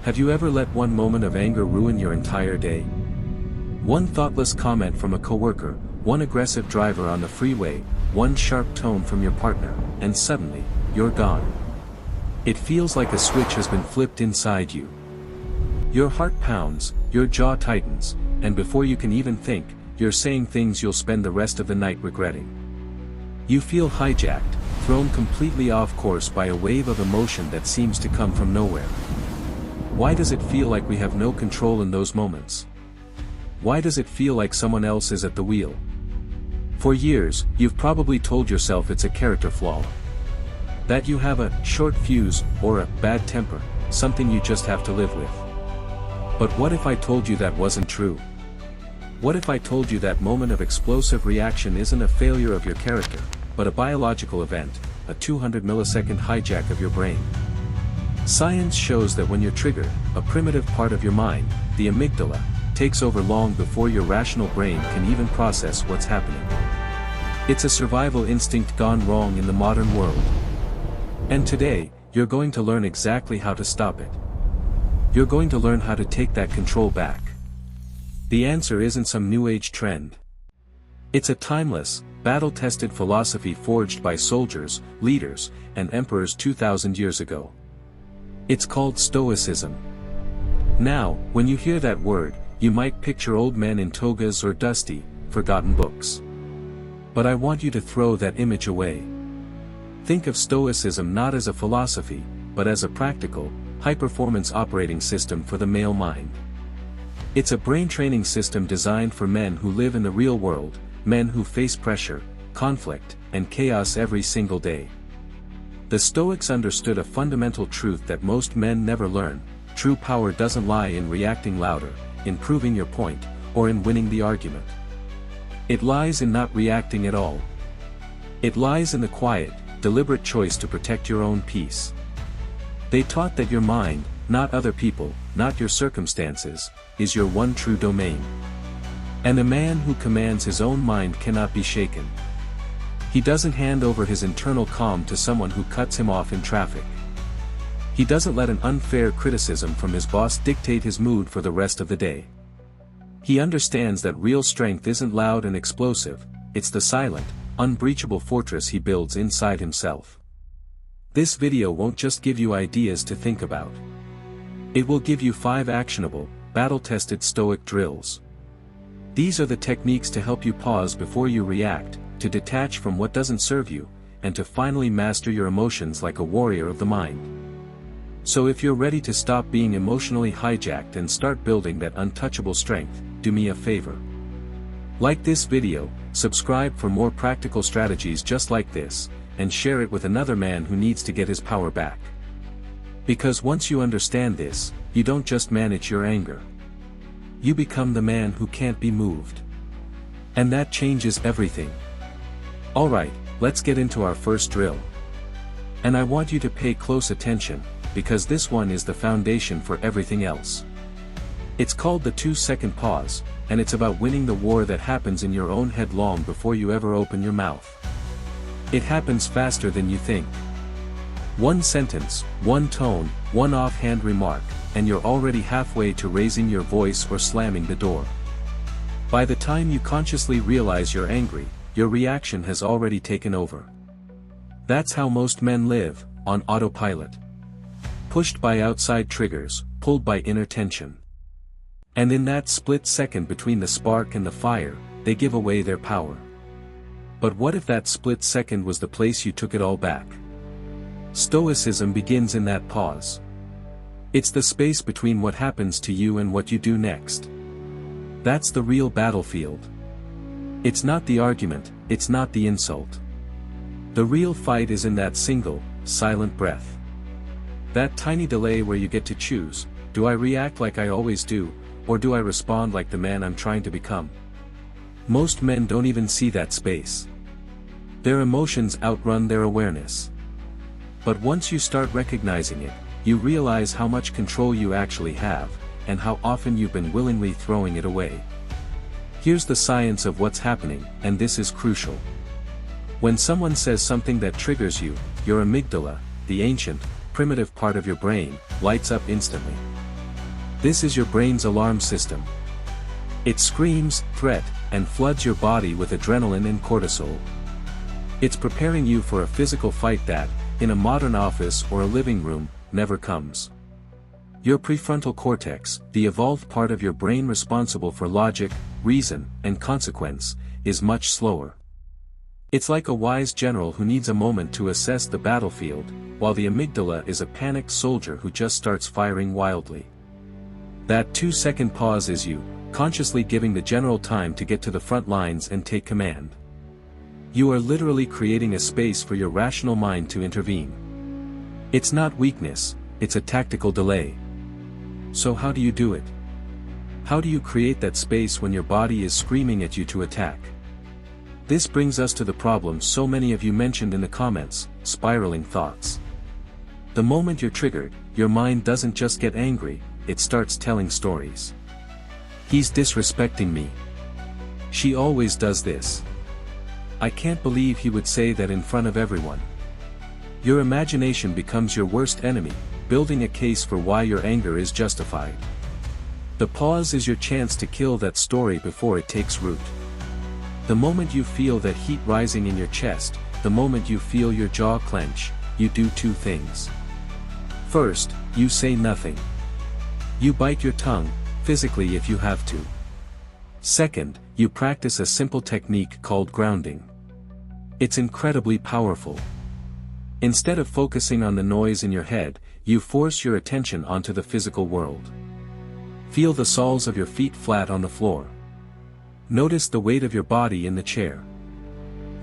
Have you ever let one moment of anger ruin your entire day? One thoughtless comment from a coworker, one aggressive driver on the freeway, one sharp tone from your partner, and suddenly, you're gone. It feels like a switch has been flipped inside you. Your heart pounds, your jaw tightens, and before you can even think, you're saying things you'll spend the rest of the night regretting. You feel hijacked, thrown completely off course by a wave of emotion that seems to come from nowhere. Why does it feel like we have no control in those moments? Why does it feel like someone else is at the wheel? For years, you've probably told yourself it's a character flaw. That you have a short fuse or a bad temper, something you just have to live with. But what if I told you that wasn't true? What if I told you that moment of explosive reaction isn't a failure of your character, but a biological event, a 200 millisecond hijack of your brain? Science shows that when you're triggered, a primitive part of your mind, the amygdala, takes over long before your rational brain can even process what's happening. It's a survival instinct gone wrong in the modern world. And today, you're going to learn exactly how to stop it. You're going to learn how to take that control back. The answer isn't some new age trend. It's a timeless, battle-tested philosophy forged by soldiers, leaders, and emperors 2,000 years ago. It's called Stoicism. Now, when you hear that word, you might picture old men in togas or dusty, forgotten books. But I want you to throw that image away. Think of Stoicism not as a philosophy, but as a practical, high-performance operating system for the male mind. It's a brain-training system designed for men who live in the real world, men who face pressure, conflict, and chaos every single day. The Stoics understood a fundamental truth that most men never learn: true power doesn't lie in reacting louder, in proving your point, or in winning the argument. It lies in not reacting at all. It lies in the quiet, deliberate choice to protect your own peace. They taught that your mind, not other people, not your circumstances, is your one true domain. And a man who commands his own mind cannot be shaken. He doesn't hand over his internal calm to someone who cuts him off in traffic. He doesn't let an unfair criticism from his boss dictate his mood for the rest of the day. He understands that real strength isn't loud and explosive, it's the silent, unbreachable fortress he builds inside himself. This video won't just give you ideas to think about. It will give you 5 actionable, battle-tested Stoic drills. These are the techniques to help you pause before you react, to detach from what doesn't serve you, and to finally master your emotions like a warrior of the mind. So if you're ready to stop being emotionally hijacked and start building that untouchable strength, do me a favor. Like this video, subscribe for more practical strategies just like this, and share it with another man who needs to get his power back. Because once you understand this, you don't just manage your anger. You become the man who can't be moved. And that changes everything. Alright, let's get into our first drill. And I want you to pay close attention, because this one is the foundation for everything else. It's called the 2-second pause, and it's about winning the war that happens in your own head long before you ever open your mouth. It happens faster than you think. One sentence, one tone, one offhand remark, and you're already halfway to raising your voice or slamming the door. By the time you consciously realize you're angry, your reaction has already taken over. That's how most men live, on autopilot. Pushed by outside triggers, pulled by inner tension. And in that split second between the spark and the fire, they give away their power. But what if that split second was the place you took it all back? Stoicism begins in that pause. It's the space between what happens to you and what you do next. That's the real battlefield. It's not the argument, it's not the insult. The real fight is in that single, silent breath. That tiny delay where you get to choose, do I react like I always do, or do I respond like the man I'm trying to become? Most men don't even see that space. Their emotions outrun their awareness. But once you start recognizing it, you realize how much control you actually have, and how often you've been willingly throwing it away. Here's the science of what's happening, and this is crucial. When someone says something that triggers you, your amygdala, the ancient, primitive part of your brain, lights up instantly. This is your brain's alarm system. It screams, threat, and floods your body with adrenaline and cortisol. It's preparing you for a physical fight that, in a modern office or a living room, never comes. Your prefrontal cortex, the evolved part of your brain responsible for logic, reason, and consequence, is much slower. It's like a wise general who needs a moment to assess the battlefield, while the amygdala is a panicked soldier who just starts firing wildly. That 2-second pause is you, consciously giving the general time to get to the front lines and take command. You are literally creating a space for your rational mind to intervene. It's not weakness, it's a tactical delay. So how do you do it? How do you create that space when your body is screaming at you to attack? This brings us to the problem so many of you mentioned in the comments, spiraling thoughts. The moment you're triggered, your mind doesn't just get angry, it starts telling stories. He's disrespecting me. She always does this. I can't believe he would say that in front of everyone. Your imagination becomes your worst enemy, building a case for why your anger is justified. The pause is your chance to kill that story before it takes root. The moment you feel that heat rising in your chest, the moment you feel your jaw clench, you do two things. First, you say nothing. You bite your tongue, physically if you have to. Second, you practice a simple technique called grounding. It's incredibly powerful. Instead of focusing on the noise in your head, you force your attention onto the physical world. Feel the soles of your feet flat on the floor. Notice the weight of your body in the chair.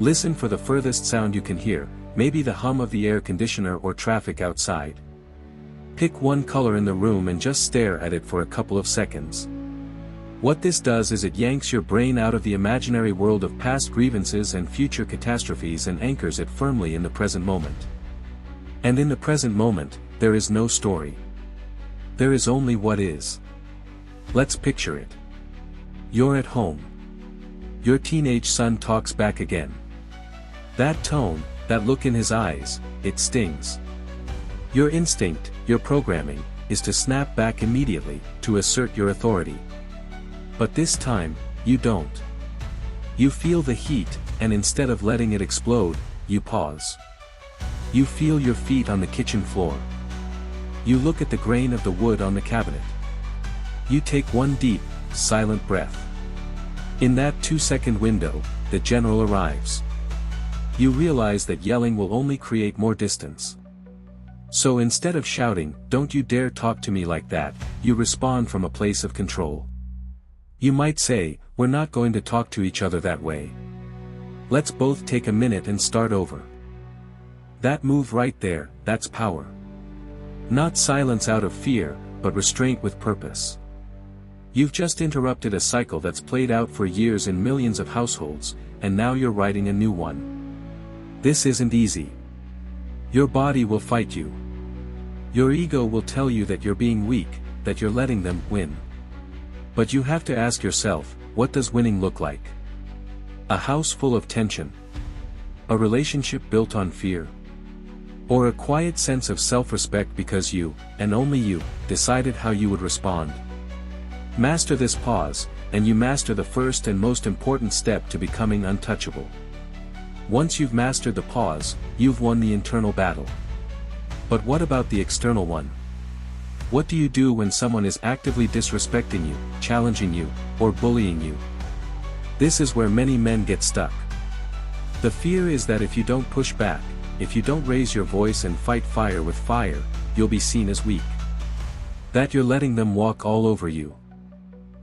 Listen for the furthest sound you can hear, maybe the hum of the air conditioner or traffic outside. Pick one color in the room and just stare at it for a couple of seconds. What this does is it yanks your brain out of the imaginary world of past grievances and future catastrophes and anchors it firmly in the present moment. And in the present moment, there is no story. There is only what is. Let's picture it. You're at home. Your teenage son talks back again. That tone, that look in his eyes, it stings. Your instinct, your programming, is to snap back immediately, to assert your authority. But this time, you don't. You feel the heat, and instead of letting it explode, you pause. You feel your feet on the kitchen floor. You look at the grain of the wood on the cabinet. You take one deep, silent breath. In that 2-second window, the general arrives. You realize that yelling will only create more distance. So instead of shouting, "Don't you dare talk to me like that," you respond from a place of control. You might say, "We're not going to talk to each other that way. Let's both take a minute and start over." That move right there, that's power. Not silence out of fear, but restraint with purpose. You've just interrupted a cycle that's played out for years in millions of households, and now you're writing a new one. This isn't easy. Your body will fight you. Your ego will tell you that you're being weak, that you're letting them win. But you have to ask yourself, what does winning look like? A house full of tension? A relationship built on fear? Or a quiet sense of self-respect because you, and only you, decided how you would respond? Master this pause, and you master the first and most important step to becoming untouchable. Once you've mastered the pause, you've won the internal battle. But what about the external one? What do you do when someone is actively disrespecting you, challenging you, or bullying you? This is where many men get stuck. The fear is that if you don't push back, if you don't raise your voice and fight fire with fire, you'll be seen as weak. That you're letting them walk all over you.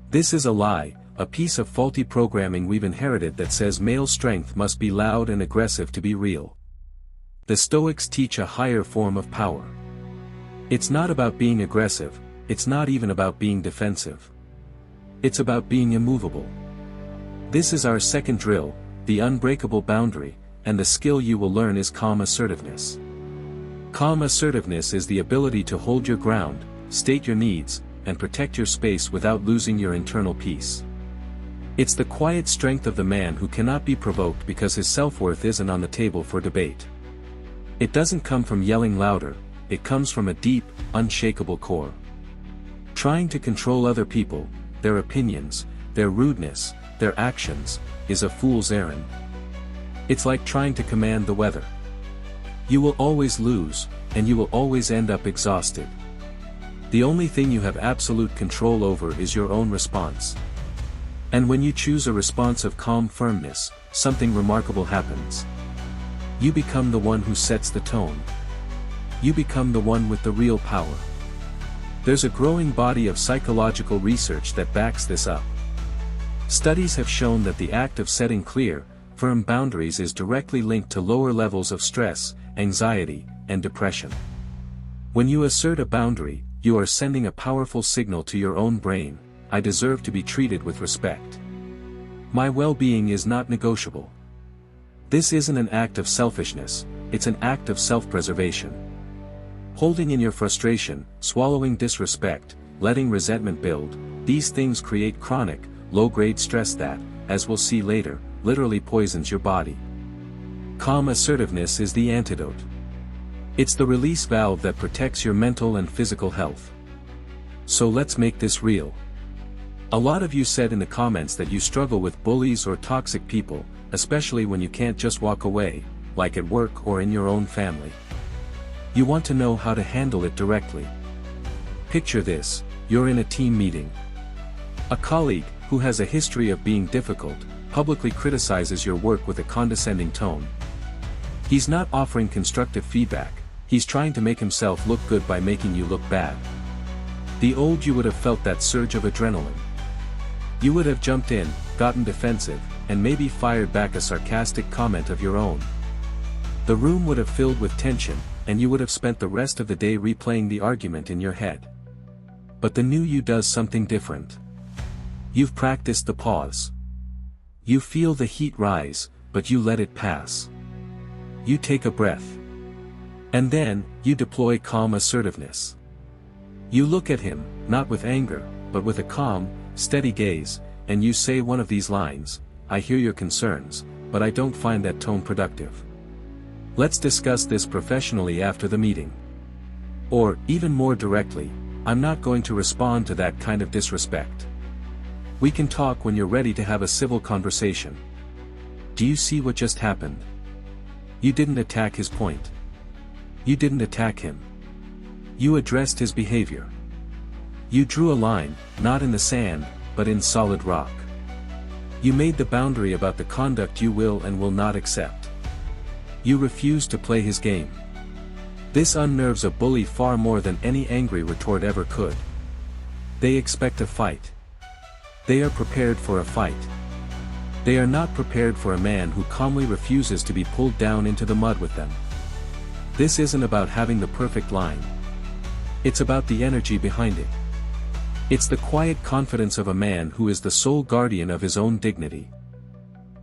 This is a lie, a piece of faulty programming we've inherited that says male strength must be loud and aggressive to be real. The Stoics teach a higher form of power. It's not about being aggressive, it's not even about being defensive. It's about being immovable. This is our second drill, the unbreakable boundary, and the skill you will learn is calm assertiveness. Calm assertiveness is the ability to hold your ground, state your needs, and protect your space without losing your internal peace. It's the quiet strength of the man who cannot be provoked because his self-worth isn't on the table for debate. It doesn't come from yelling louder, it comes from a deep, unshakable core. Trying to control other people, their opinions, their rudeness, their actions, is a fool's errand. It's like trying to command the weather. You will always lose, and you will always end up exhausted. The only thing you have absolute control over is your own response. And when you choose a response of calm firmness, something remarkable happens. You become the one who sets the tone. You become the one with the real power. There's a growing body of psychological research that backs this up. Studies have shown that the act of setting clear, firm boundaries is directly linked to lower levels of stress, anxiety, and depression. When you assert a boundary, you are sending a powerful signal to your own brain: I deserve to be treated with respect. My well-being is not negotiable. This isn't an act of selfishness, it's an act of self-preservation. Holding in your frustration, swallowing disrespect, letting resentment build, these things create chronic, low-grade stress that, as we'll see later, literally poisons your body. Calm assertiveness is the antidote. It's the release valve that protects your mental and physical health. So let's make this real. A lot of you said in the comments that you struggle with bullies or toxic people, especially when you can't just walk away, like at work or in your own family. You want to know how to handle it directly. Picture this: you're in a team meeting. A colleague, who has a history of being difficult, publicly criticizes your work with a condescending tone. He's not offering constructive feedback, he's trying to make himself look good by making you look bad. The old you would have felt that surge of adrenaline. You would have jumped in, gotten defensive, and maybe fired back a sarcastic comment of your own. The room would have filled with tension, and you would have spent the rest of the day replaying the argument in your head. But the new you does something different. You've practiced the pause. You feel the heat rise, but you let it pass. You take a breath. And then, you deploy calm assertiveness. You look at him, not with anger, but with a calm, steady gaze, and you say one of these lines: I hear your concerns, but I don't find that tone productive. Let's discuss this professionally after the meeting. Or, even more directly, I'm not going to respond to that kind of disrespect. We can talk when you're ready to have a civil conversation. Do you see what just happened? You didn't attack his point. You didn't attack him. You addressed his behavior. You drew a line, not in the sand, but in solid rock. You made the boundary about the conduct you will and will not accept. You refuse to play his game. This unnerves a bully far more than any angry retort ever could. They expect a fight. They are prepared for a fight. They are not prepared for a man who calmly refuses to be pulled down into the mud with them. This isn't about having the perfect line. It's about the energy behind it. It's the quiet confidence of a man who is the sole guardian of his own dignity.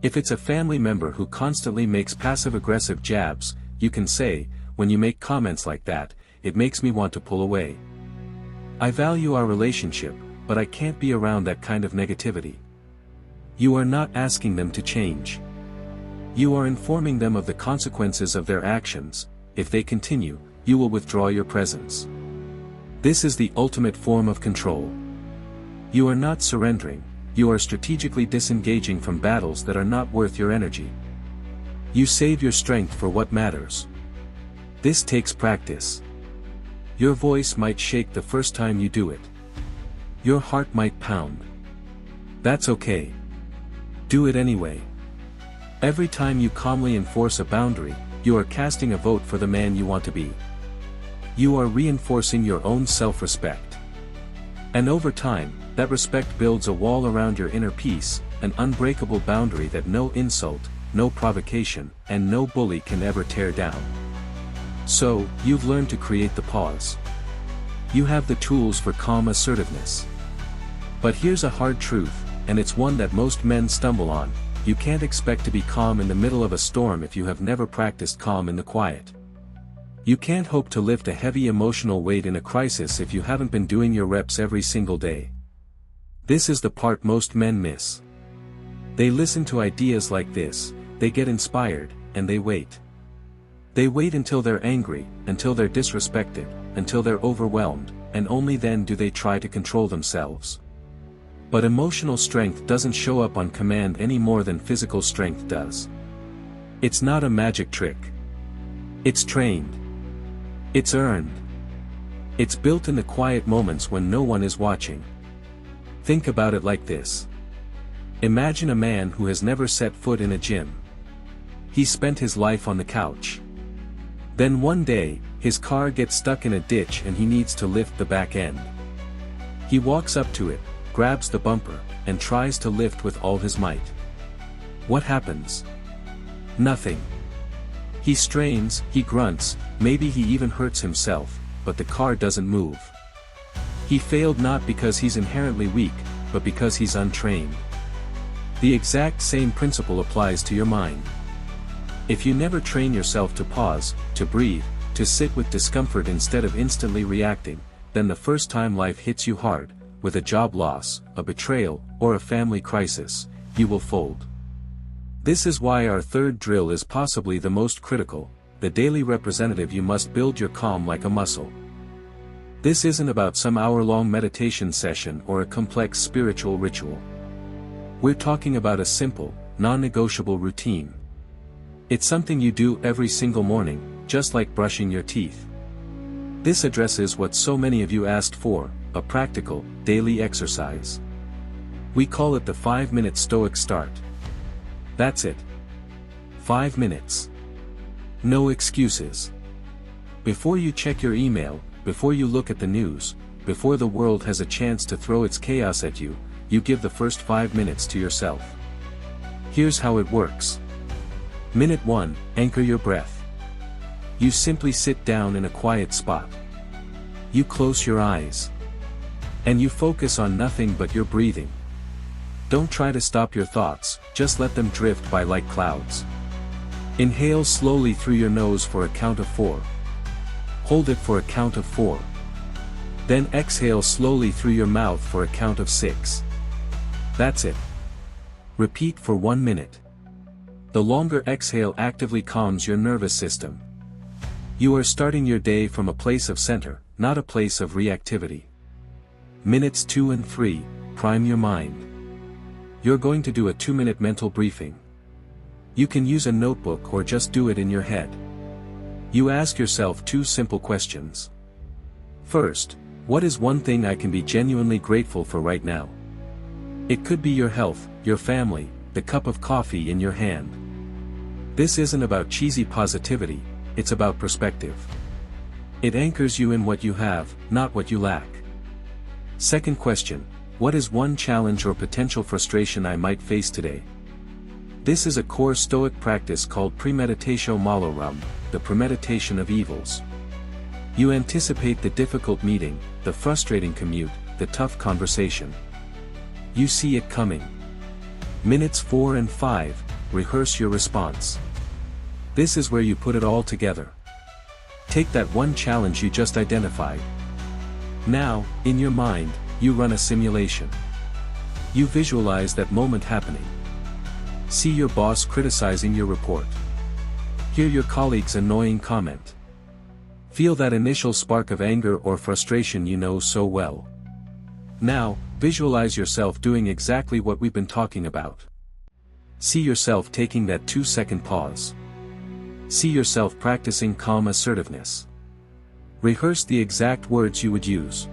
If it's a family member who constantly makes passive-aggressive jabs, you can say, when you make comments like that, it makes me want to pull away. I value our relationship, but I can't be around that kind of negativity. You are not asking them to change. You are informing them of the consequences of their actions. If they continue, you will withdraw your presence. This is the ultimate form of control. You are not surrendering. You are strategically disengaging from battles that are not worth your energy. You save your strength for what matters. This takes practice. Your voice might shake the first time you do it. Your heart might pound. That's okay. Do it anyway. Every time you calmly enforce a boundary, you are casting a vote for the man you want to be. You are reinforcing your own self-respect. And over time, that respect builds a wall around your inner peace, an unbreakable boundary that no insult, no provocation, and no bully can ever tear down. So, you've learned to create the pause. You have the tools for calm assertiveness. But here's a hard truth, and it's one that most men stumble on: you can't expect to be calm in the middle of a storm if you have never practiced calm in the quiet. You can't hope to lift a heavy emotional weight in a crisis if you haven't been doing your reps every single day. This is the part most men miss. They listen to ideas like this, they get inspired, and they wait. They wait until they're angry, until they're disrespected, until they're overwhelmed, and only then do they try to control themselves. But emotional strength doesn't show up on command any more than physical strength does. It's not a magic trick. It's trained. It's earned. It's built in the quiet moments when no one is watching. Think about it like this. Imagine a man who has never set foot in a gym. He spent his life on the couch. Then one day, his car gets stuck in a ditch and he needs to lift the back end. He walks up to it, grabs the bumper, and tries to lift with all his might. What happens? Nothing. He strains, he grunts, maybe he even hurts himself, but the car doesn't move. He failed not because he's inherently weak, but because he's untrained. The exact same principle applies to your mind. If you never train yourself to pause, to breathe, to sit with discomfort instead of instantly reacting, then the first time life hits you hard, with a job loss, a betrayal, or a family crisis, you will fold. This is why our third drill is possibly the most critical, the daily representative. You must build your calm like a muscle. This isn't about some hour-long meditation session or a complex spiritual ritual. We're talking about a simple, non-negotiable routine. It's something you do every single morning, just like brushing your teeth. This addresses what so many of you asked for, a practical, daily exercise. We call it the 5-minute Stoic start. That's it. 5 minutes. No excuses. Before you check your email, before you look at the news, before the world has a chance to throw its chaos at you, you give the first 5 minutes to yourself. Here's how it works. Minute 1, anchor your breath. You simply sit down in a quiet spot. You close your eyes. And you focus on nothing but your breathing. Don't try to stop your thoughts, just let them drift by like clouds. Inhale slowly through your nose for a count of 4. Hold it for a count of 4. Then exhale slowly through your mouth for a count of 6. That's it. Repeat for 1 minute. The longer exhale actively calms your nervous system. You are starting your day from a place of center, not a place of reactivity. Minutes 2 and 3, prime your mind. You're going to do a 2-minute mental briefing. You can use a notebook or just do it in your head. You ask yourself 2 simple questions. First, what is one thing I can be genuinely grateful for right now? It could be your health, your family, the cup of coffee in your hand. This isn't about cheesy positivity, it's about perspective. It anchors you in what you have, not what you lack. Second question, what is one challenge or potential frustration I might face today? This is a core Stoic practice called premeditatio malorum, the premeditation of evils. You anticipate the difficult meeting, the frustrating commute, the tough conversation. You see it coming. Minutes 4 and 5, rehearse your response. This is where you put it all together. Take that one challenge you just identified. Now, in your mind, you run a simulation. You visualize that moment happening. See your boss criticizing your report. Hear your colleague's annoying comment. Feel that initial spark of anger or frustration you know so well. Now, visualize yourself doing exactly what we've been talking about. See yourself taking that 2-second pause. See yourself practicing calm assertiveness. Rehearse the exact words you would use.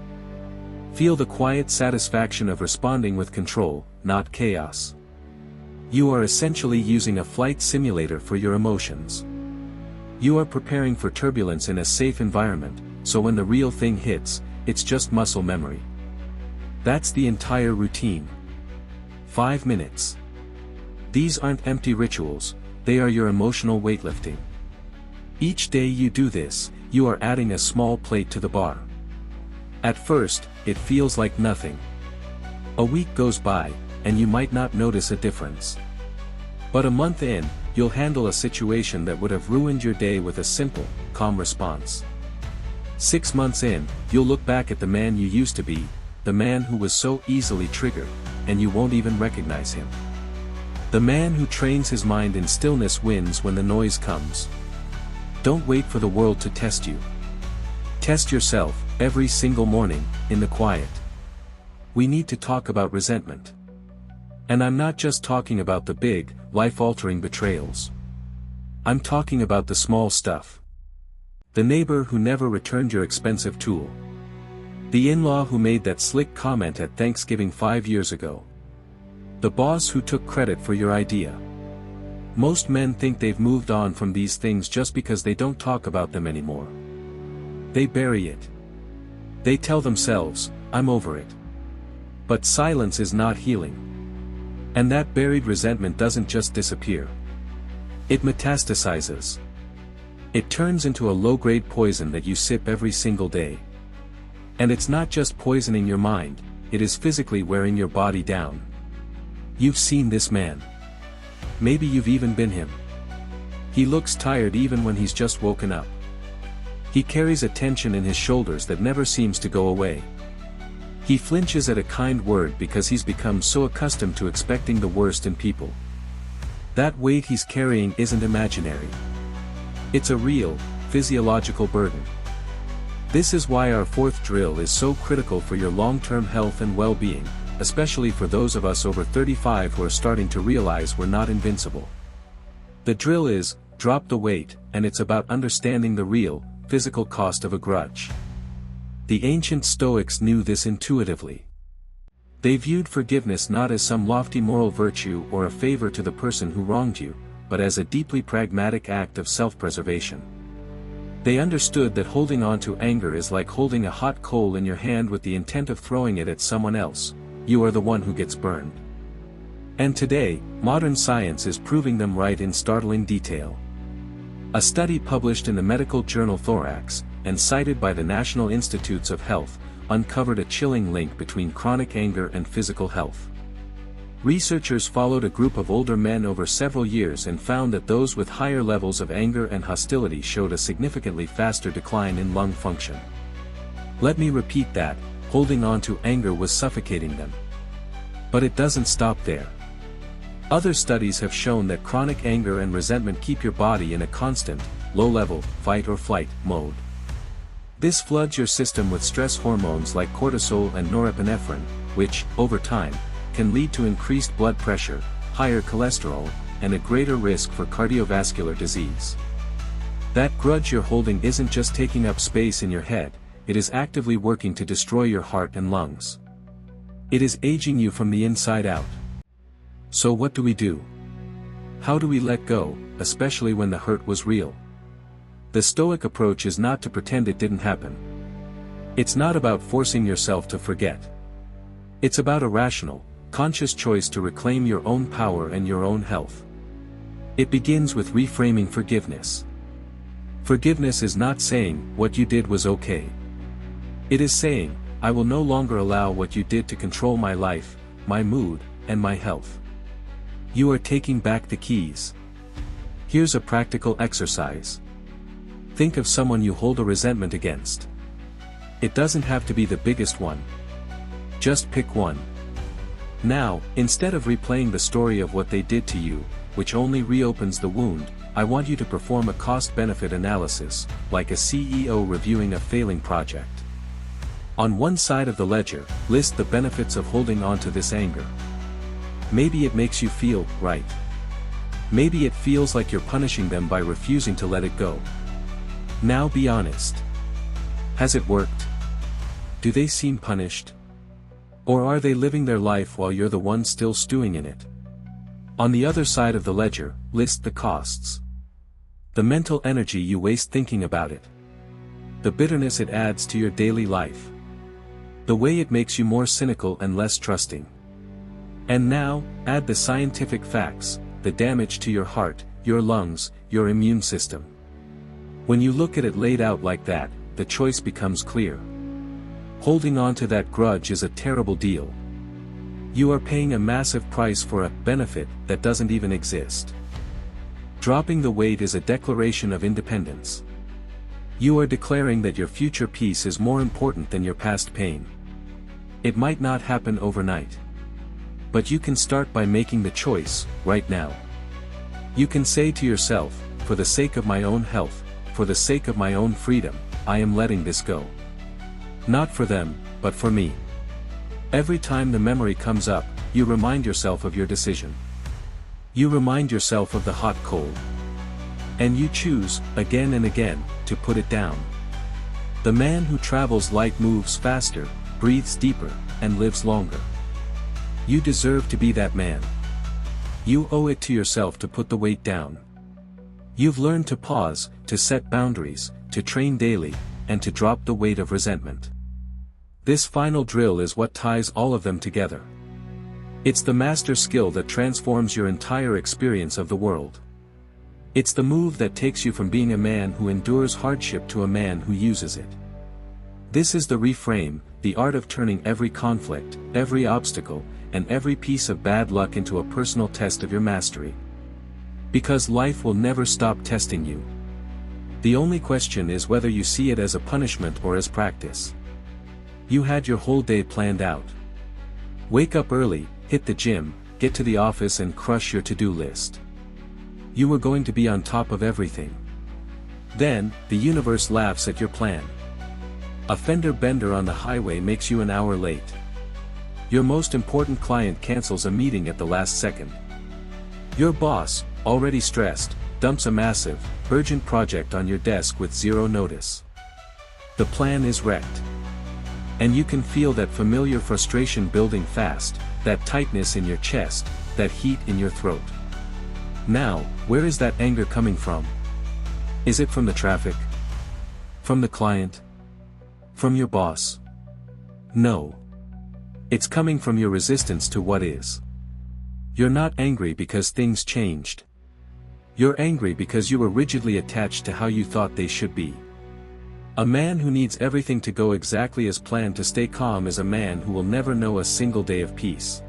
Feel the quiet satisfaction of responding with control, not chaos. You are essentially using a flight simulator for your emotions. You are preparing for turbulence in a safe environment, so when the real thing hits, it's just muscle memory. That's the entire routine. 5 minutes. These aren't empty rituals, they are your emotional weightlifting. Each day you do this, you are adding a small plate to the bar. At first, it feels like nothing. A week goes by, and you might not notice a difference. But a month in, you'll handle a situation that would have ruined your day with a simple, calm response. 6 months in, you'll look back at the man you used to be, the man who was so easily triggered, and you won't even recognize him. The man who trains his mind in stillness wins when the noise comes. Don't wait for the world to test you. Test yourself, every single morning, in the quiet. We need to talk about resentment. And I'm not just talking about the big, life-altering betrayals. I'm talking about the small stuff. The neighbor who never returned your expensive tool. The in-law who made that slick comment at Thanksgiving 5 years ago. The boss who took credit for your idea. Most men think they've moved on from these things just because they don't talk about them anymore. They bury it. They tell themselves, I'm over it. But silence is not healing. And that buried resentment doesn't just disappear. It metastasizes. It turns into a low-grade poison that you sip every single day. And it's not just poisoning your mind, it is physically wearing your body down. You've seen this man. Maybe you've even been him. He looks tired even when he's just woken up. He carries a tension in his shoulders that never seems to go away. He flinches at a kind word because he's become so accustomed to expecting the worst in people. That weight he's carrying isn't imaginary. It's a real, physiological burden. This is why our fourth drill is so critical for your long-term health and well-being, especially for those of us over 35 who are starting to realize we're not invincible. The drill is, drop the weight, and it's about understanding the real, physical cost of a grudge. The ancient Stoics knew this intuitively. They viewed forgiveness not as some lofty moral virtue or a favor to the person who wronged you, but as a deeply pragmatic act of self-preservation. They understood that holding on to anger is like holding a hot coal in your hand with the intent of throwing it at someone else. You are the one who gets burned. And today, modern science is proving them right in startling detail. A study published in the medical journal Thorax, and cited by the National Institutes of Health, uncovered a chilling link between chronic anger and physical health. Researchers followed a group of older men over several years and found that those with higher levels of anger and hostility showed a significantly faster decline in lung function. Let me repeat that, holding on to anger was suffocating them. But it doesn't stop there. Other studies have shown that chronic anger and resentment keep your body in a constant, low-level, fight or flight mode. This floods your system with stress hormones like cortisol and norepinephrine, which, over time, can lead to increased blood pressure, higher cholesterol, and a greater risk for cardiovascular disease. That grudge you're holding isn't just taking up space in your head, it is actively working to destroy your heart and lungs. It is aging you from the inside out. So what do we do? How do we let go, especially when the hurt was real? The Stoic approach is not to pretend it didn't happen. It's not about forcing yourself to forget. It's about a rational, conscious choice to reclaim your own power and your own health. It begins with reframing forgiveness. Forgiveness is not saying, what you did was okay. It is saying, I will no longer allow what you did to control my life, my mood, and my health. You are taking back the keys. Here's a practical exercise. Think of someone you hold a resentment against. It doesn't have to be the biggest one. Just pick one. Now, instead of replaying the story of what they did to you, which only reopens the wound, I want you to perform a cost-benefit analysis, like a CEO reviewing a failing project. On one side of the ledger, list the benefits of holding on to this anger. Maybe it makes you feel right. Maybe it feels like you're punishing them by refusing to let it go. Now be honest. Has it worked? Do they seem punished? Or are they living their life while you're the one still stewing in it? On the other side of the ledger, list the costs. The mental energy you waste thinking about it. The bitterness it adds to your daily life. The way it makes you more cynical and less trusting. And now, add the scientific facts, the damage to your heart, your lungs, your immune system. When you look at it laid out like that, the choice becomes clear. Holding on to that grudge is a terrible deal. You are paying a massive price for a benefit that doesn't even exist. Dropping the weight is a declaration of independence. You are declaring that your future peace is more important than your past pain. It might not happen overnight. But you can start by making the choice, right now. You can say to yourself, for the sake of my own health, for the sake of my own freedom, I am letting this go. Not for them, but for me. Every time the memory comes up, you remind yourself of your decision. You remind yourself of the hot cold. And you choose, again and again, to put it down. The man who travels light moves faster, breathes deeper, and lives longer. You deserve to be that man. You owe it to yourself to put the weight down. You've learned to pause, to set boundaries, to train daily, and to drop the weight of resentment. This final drill is what ties all of them together. It's the master skill that transforms your entire experience of the world. It's the move that takes you from being a man who endures hardship to a man who uses it. This is the reframe, the art of turning every conflict, every obstacle, and every piece of bad luck into a personal test of your mastery. Because life will never stop testing you. The only question is whether you see it as a punishment or as practice. You had your whole day planned out. Wake up early, hit the gym, get to the office and crush your to-do list. You were going to be on top of everything. Then, the universe laughs at your plan. A fender bender on the highway makes you an hour late. Your most important client cancels a meeting at the last second. Your boss, already stressed, dumps a massive, urgent project on your desk with zero notice. The plan is wrecked. And you can feel that familiar frustration building fast, that tightness in your chest, that heat in your throat. Now, where is that anger coming from? Is it from the traffic? From the client? From your boss? No. It's coming from your resistance to what is. You're not angry because things changed. You're angry because you were rigidly attached to how you thought they should be. A man who needs everything to go exactly as planned to stay calm is a man who will never know a single day of peace.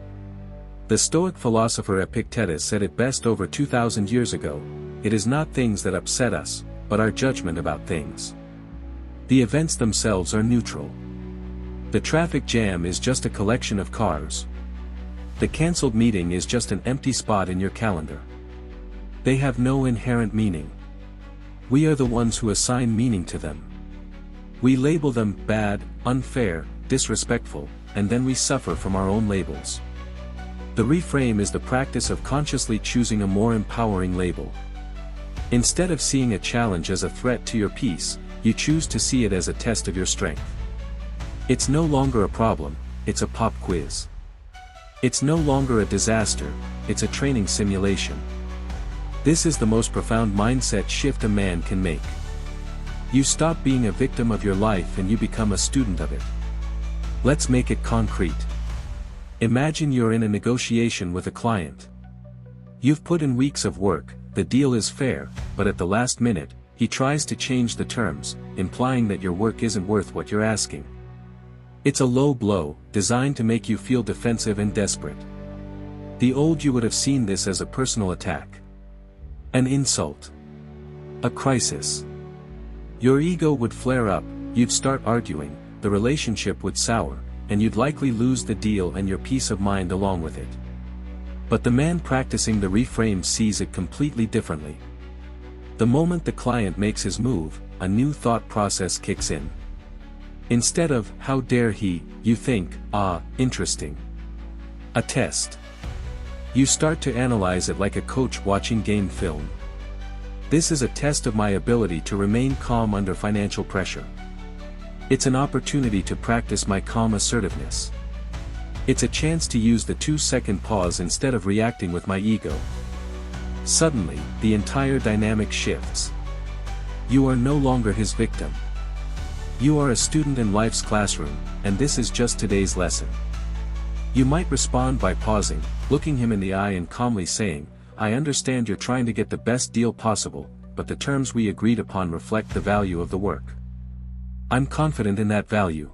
The Stoic philosopher Epictetus said it best over 2,000 years ago, "It is not things that upset us, but our judgment about things." The events themselves are neutral. The traffic jam is just a collection of cars. The cancelled meeting is just an empty spot in your calendar. They have no inherent meaning. We are the ones who assign meaning to them. We label them bad, unfair, disrespectful, and then we suffer from our own labels. The reframe is the practice of consciously choosing a more empowering label. Instead of seeing a challenge as a threat to your peace, you choose to see it as a test of your strength. It's no longer a problem, it's a pop quiz. It's no longer a disaster, it's a training simulation. This is the most profound mindset shift a man can make. You stop being a victim of your life and you become a student of it. Let's make it concrete. Imagine you're in a negotiation with a client. You've put in weeks of work, the deal is fair, but at the last minute, he tries to change the terms, implying that your work isn't worth what you're asking. It's a low blow, designed to make you feel defensive and desperate. The old you would have seen this as a personal attack. An insult. A crisis. Your ego would flare up, you'd start arguing, the relationship would sour, and you'd likely lose the deal and your peace of mind along with it. But the man practicing the reframe sees it completely differently. The moment the client makes his move, a new thought process kicks in. Instead of, "How dare he," you think, "Ah, interesting. A test." You start to analyze it like a coach watching game film. This is a test of my ability to remain calm under financial pressure. It's an opportunity to practice my calm assertiveness. It's a chance to use the 2-second pause instead of reacting with my ego. Suddenly, the entire dynamic shifts. You are no longer his victim. You are a student in life's classroom, and this is just today's lesson. You might respond by pausing, looking him in the eye and calmly saying, "I understand you're trying to get the best deal possible, but the terms we agreed upon reflect the value of the work. I'm confident in that value."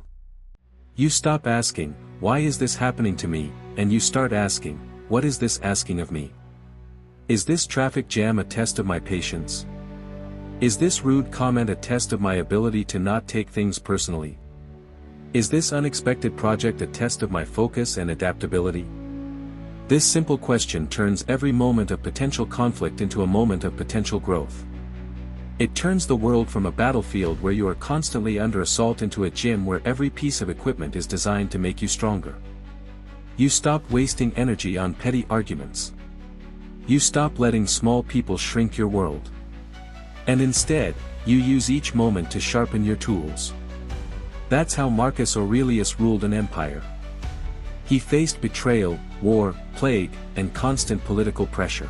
You stop asking, "Why is this happening to me?" and you start asking, "What is this asking of me? Is this traffic jam a test of my patience? Is this rude comment a test of my ability to not take things personally? Is this unexpected project a test of my focus and adaptability?" This simple question turns every moment of potential conflict into a moment of potential growth. It turns the world from a battlefield where you are constantly under assault into a gym where every piece of equipment is designed to make you stronger. You stop wasting energy on petty arguments. You stop letting small people shrink your world. And instead, you use each moment to sharpen your tools. That's how Marcus Aurelius ruled an empire. He faced betrayal, war, plague, and constant political pressure.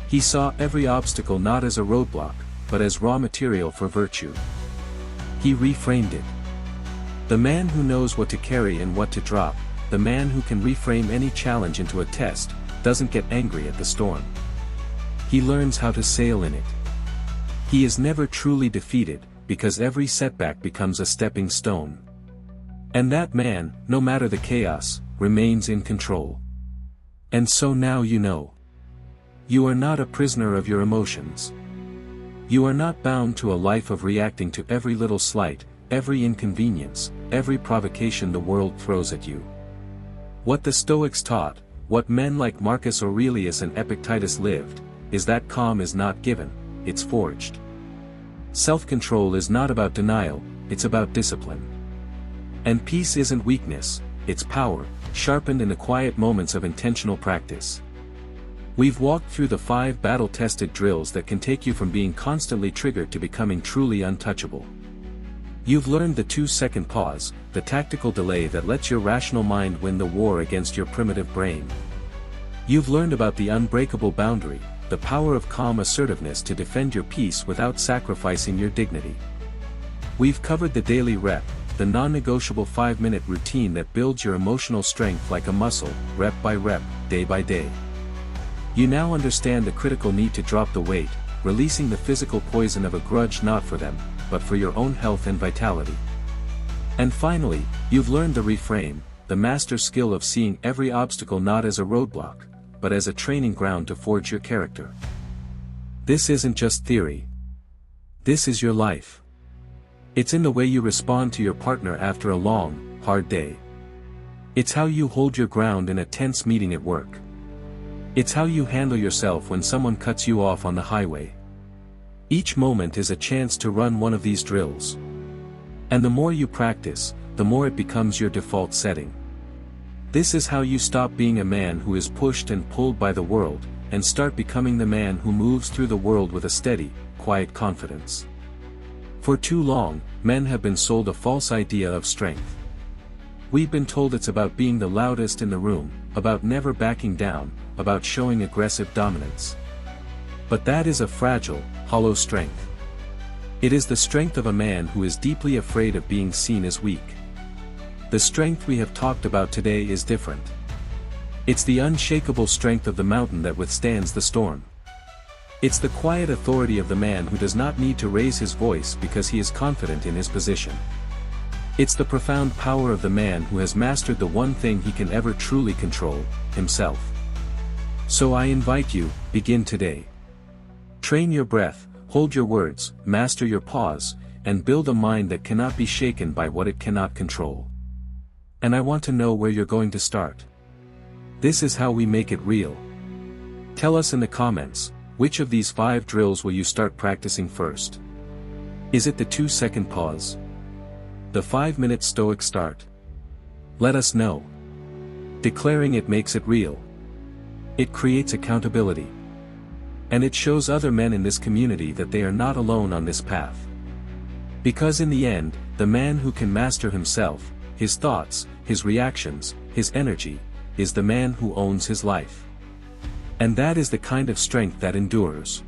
He saw every obstacle not as a roadblock, but as raw material for virtue. He reframed it. The man who knows what to carry and what to drop, the man who can reframe any challenge into a test, doesn't get angry at the storm. He learns how to sail in it. He is never truly defeated, because every setback becomes a stepping stone. And that man, no matter the chaos, remains in control. And so now you know. You are not a prisoner of your emotions. You are not bound to a life of reacting to every little slight, every inconvenience, every provocation the world throws at you. What the Stoics taught, what men like Marcus Aurelius and Epictetus lived, is that calm is not given, it's forged. Self-control is not about denial, it's about discipline. And peace isn't weakness, it's power, sharpened in the quiet moments of intentional practice. We've walked through the 5 battle-tested drills that can take you from being constantly triggered to becoming truly untouchable. You've learned the 2-second pause, the tactical delay that lets your rational mind win the war against your primitive brain. You've learned about the unbreakable boundary, the power of calm assertiveness to defend your peace without sacrificing your dignity. We've covered the daily rep, the non-negotiable 5-minute routine that builds your emotional strength like a muscle, rep by rep, day by day. You now understand the critical need to drop the weight, releasing the physical poison of a grudge not for them, but for your own health and vitality. And finally, you've learned the reframe, the master skill of seeing every obstacle not as a roadblock, but as a training ground to forge your character. This isn't just theory. This is your life. It's in the way you respond to your partner after a long, hard day. It's how you hold your ground in a tense meeting at work. It's how you handle yourself when someone cuts you off on the highway. Each moment is a chance to run one of these drills. And the more you practice, the more it becomes your default setting. This is how you stop being a man who is pushed and pulled by the world, and start becoming the man who moves through the world with a steady, quiet confidence. For too long, men have been sold a false idea of strength. We've been told it's about being the loudest in the room, about never backing down, about showing aggressive dominance. But that is a fragile, hollow strength. It is the strength of a man who is deeply afraid of being seen as weak. The strength we have talked about today is different. It's the unshakable strength of the mountain that withstands the storm. It's the quiet authority of the man who does not need to raise his voice because he is confident in his position. It's the profound power of the man who has mastered the one thing he can ever truly control, himself. So I invite you, begin today. Train your breath, hold your words, master your pause, and build a mind that cannot be shaken by what it cannot control. And I want to know where you're going to start. This is how we make it real. Tell us in the comments, which of these 5 drills will you start practicing first? Is it the 2-second pause? The 5-minute Stoic start? Let us know. Declaring it makes it real. It creates accountability. And it shows other men in this community that they are not alone on this path. Because in the end, the man who can master himself, his thoughts, his reactions, his energy, is the man who owns his life. And that is the kind of strength that endures.